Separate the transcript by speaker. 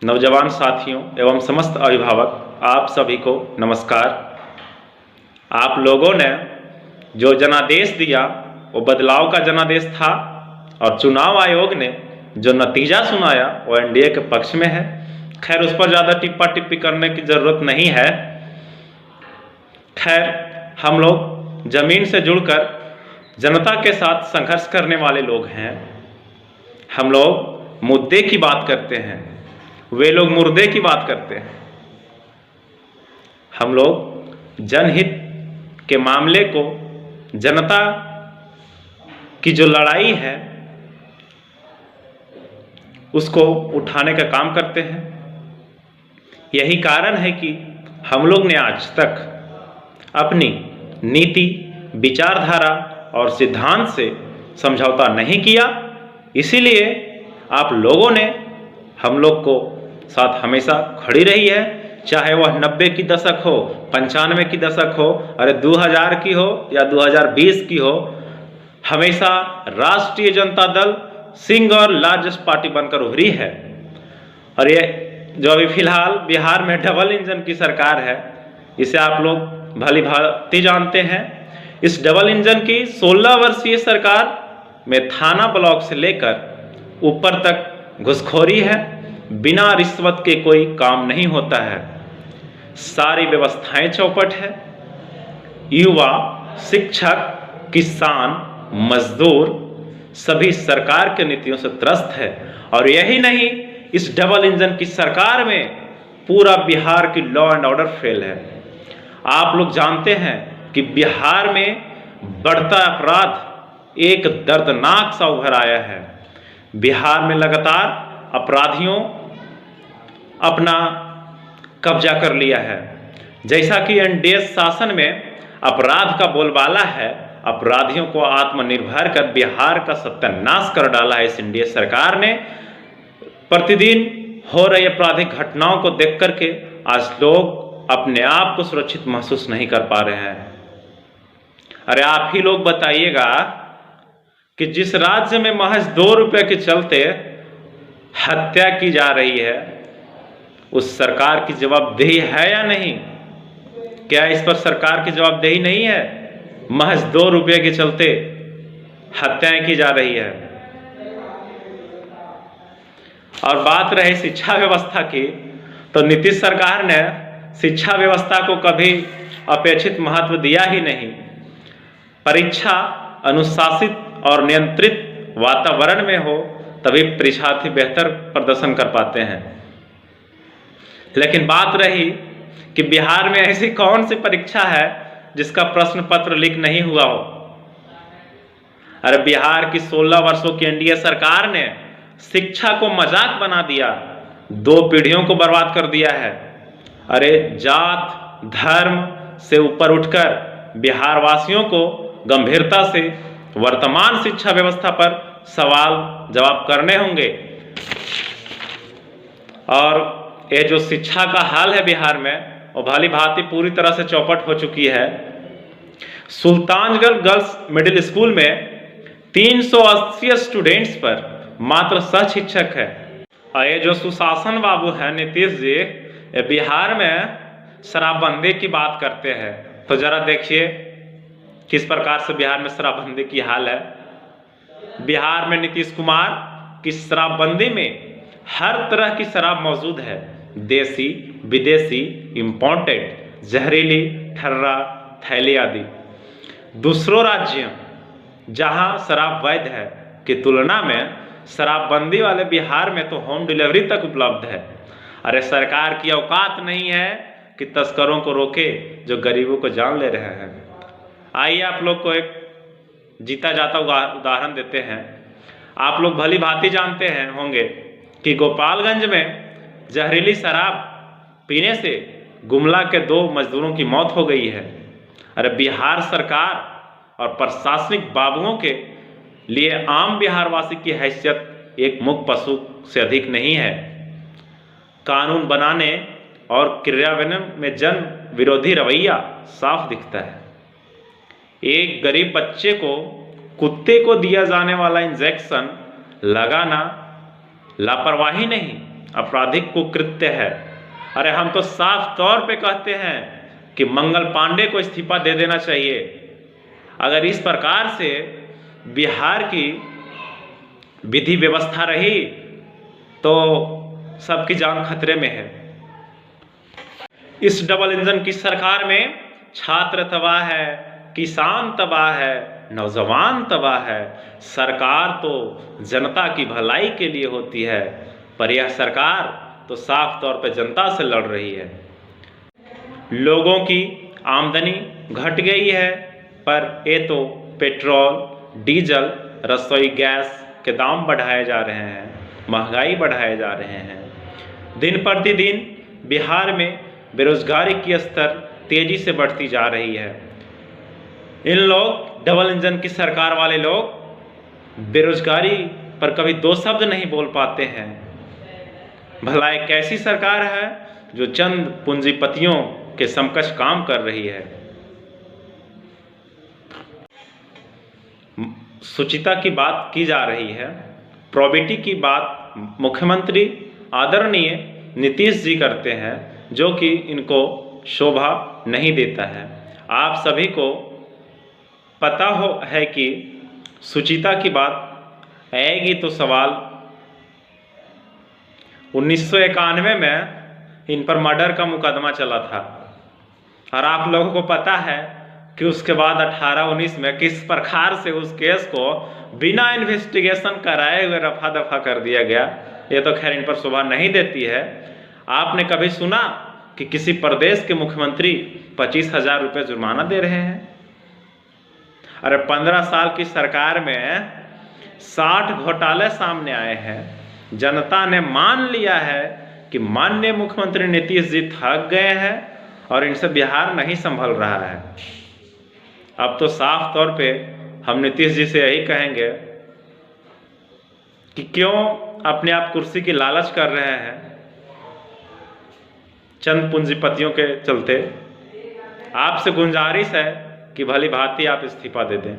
Speaker 1: नौजवान साथियों एवं समस्त अभिभावक आप सभी को नमस्कार। आप लोगों ने जो जनादेश दिया वो बदलाव का जनादेश था और चुनाव आयोग ने जो नतीजा सुनाया वो एनडीए के पक्ष में है। खैर उस पर ज़्यादा टिप्पा टिप्पी करने की ज़रूरत नहीं है। खैर हम लोग ज़मीन से जुड़कर जनता के साथ संघर्ष करने वाले लोग हैं। हम लोग मुद्दे की बात करते हैं, वे लोग मुर्दे की बात करते हैं। हम लोग जनहित के मामले को, जनता की जो लड़ाई है उसको उठाने का काम करते हैं। यही कारण है कि हम लोग ने आज तक अपनी नीति, विचारधारा और सिद्धांत से समझौता नहीं किया। इसीलिए आप लोगों ने हम लोग को साथ हमेशा खड़ी रही है, चाहे वह 90 की दशक हो, 95 की दशक हो, अरे 2000 की हो या 2020 की हो। हमेशा राष्ट्रीय Janata Dal single largest party बनकर उभरी है। और ये जो अभी फिलहाल बिहार में डबल इंजन की सरकार है, इसे आप लोग भली भांति जानते हैं। इस डबल इंजन की 16 वर्षीय सरकार में थाना ब्लॉक से लेकर ऊपर तक घुसखोरी है। बिना रिश्वत के कोई काम नहीं होता है। सारी व्यवस्थाएं चौपट है। युवा, शिक्षक, किसान, मजदूर सभी सरकार के नीतियों से त्रस्त है। और यही नहीं, इस डबल इंजन की सरकार में पूरा बिहार की लॉ एंड ऑर्डर फेल है। आप लोग जानते हैं कि बिहार में बढ़ता अपराध एक दर्दनाक सा उभर आया है। बिहार में लगातार अपराधियों अपना कब्जा कर लिया है। जैसा कि एनडीए शासन में अपराध का बोलबाला है, अपराधियों को आत्मनिर्भर कर बिहार का सत्यानाश कर डाला है इस एनडीए सरकार ने। प्रतिदिन हो रही आपराधिक घटनाओं को देख करके आज लोग अपने आप को सुरक्षित महसूस नहीं कर पा रहे हैं। अरे आप ही लोग बताइएगा कि जिस राज्य में महज 2 रुपए के चलते हत्या की जा रही है, उस सरकार की जवाबदेही है या नहीं? क्या इस पर सरकार की जवाबदेही नहीं है? महज 2 रुपए के चलते हत्याएं की जा रही है। और बात रही शिक्षा व्यवस्था की, तो नीतीश सरकार ने शिक्षा व्यवस्था को कभी अपेक्षित महत्व दिया ही नहीं। परीक्षा अनुशासित और नियंत्रित वातावरण में हो तभी परीक्षार्थी बेहतर प्रदर्शन कर पाते हैं। लेकिन बात रही कि बिहार में ऐसी कौन सी परीक्षा है जिसका प्रश्न पत्र लीक नहीं हुआ हो। अरे बिहार की 16 वर्षों की एनडीए सरकार ने शिक्षा को मजाक बना दिया, 2 पीढ़ियों को बर्बाद कर दिया है। अरे जात धर्म से ऊपर उठकर बिहार वासियों को गंभीरता से वर्तमान शिक्षा व्यवस्था पर सवाल जवाब करने होंगे। और ये जो शिक्षा का हाल है बिहार में, वो भली भांति पूरी तरह से चौपट हो चुकी है। सुल्तानगंज गर्ल्स मिडिल स्कूल में 380 स्टूडेंट्स पर मात्र 6 शिक्षक है। और ये जो सुशासन बाबू हैं नीतीश जी, ये बिहार में शराबबंदी की बात करते हैं। तो जरा देखिए किस प्रकार से बिहार में शराबबंदी की हाल है। बिहार में नीतीश कुमार की शराबबंदी में हर तरह की शराब मौजूद है, देसी, विदेशी, इंपोर्टेड, जहरीली, ठर्रा, थैली आदि। दूसरों राज्यों जहां शराब वैध है की तुलना में शराबबंदी वाले बिहार में तो होम डिलीवरी तक उपलब्ध है। अरे सरकार की औकात नहीं है कि तस्करों को रोके जो गरीबों को जान ले रहे हैं। आइए आप लोग को एक जीता जाता उदाहरण देते हैं। आप लोग भली भांति जानते हैं होंगे कि गोपालगंज में जहरीली शराब पीने से गुमला के 2 मजदूरों की मौत हो गई है। अरे बिहार सरकार और प्रशासनिक बाबुओं के लिए आम बिहारवासी की हैसियत एक मूक पशु से अधिक नहीं है। कानून बनाने और क्रियान्वयन में जन विरोधी रवैया साफ दिखता है। एक गरीब बच्चे को कुत्ते को दिया जाने वाला इंजेक्शन लगाना लापरवाही नहीं आपराधिक कुकृत्य है। अरे हम तो साफ तौर पे कहते हैं कि मंगल पांडे को इस्तीफा दे देना चाहिए। अगर इस प्रकार से बिहार की विधि व्यवस्था रही तो सबकी जान खतरे में है। इस डबल इंजन की सरकार में छात्र तबाह है, किसान तबाह है, नौजवान तबाह है। सरकार तो जनता की भलाई के लिए होती है, पर यह सरकार तो साफ तौर पर जनता से लड़ रही है। लोगों की आमदनी घट गई है, पर ये तो पेट्रोल, डीजल, रसोई गैस के दाम बढ़ाए जा रहे हैं, महंगाई बढ़ाए जा रहे हैं। दिन प्रतिदिन बिहार में बेरोजगारी की स्तर तेजी से बढ़ती जा रही है। इन लोग, डबल इंजन की सरकार वाले लोग, बेरोजगारी पर कभी दो शब्द नहीं बोल पाते हैं। भला एक ऐसी सरकार है जो चंद पूंजीपतियों के समकक्ष काम कर रही है। शुचिता की बात की जा रही है, प्रोबिटी की बात मुख्यमंत्री आदरणीय नीतीश जी करते हैं, जो कि इनको शोभा नहीं देता है। आप सभी को पता है कि शुचिता की बात आएगी तो सवाल 1991 में इन पर मर्डर का मुकदमा चला था, और आप लोगों को पता है कि उसके बाद 18-19 में किस प्रकार से उस केस को बिना इन्वेस्टिगेशन कराए हुए रफा दफा कर दिया गया। ये तो खैर इन पर शोभा नहीं देती है। आपने कभी सुना कि किसी प्रदेश के मुख्यमंत्री 25,000 रुपये जुर्माना दे रहे हैं? अरे 15 साल की सरकार में 60 घोटाले सामने आए हैं। जनता ने मान लिया है कि माननीय मुख्यमंत्री नीतीश जी थक गए हैं और इनसे बिहार नहीं संभल रहा है। अब तो साफ तौर पे हम नीतीश जी से यही कहेंगे कि क्यों अपने आप कुर्सी की लालच कर रहे हैं चंद पूंजीपतियों के चलते। आपसे गुजारिश है कि भली भांति आप इस्तीफा दे दें।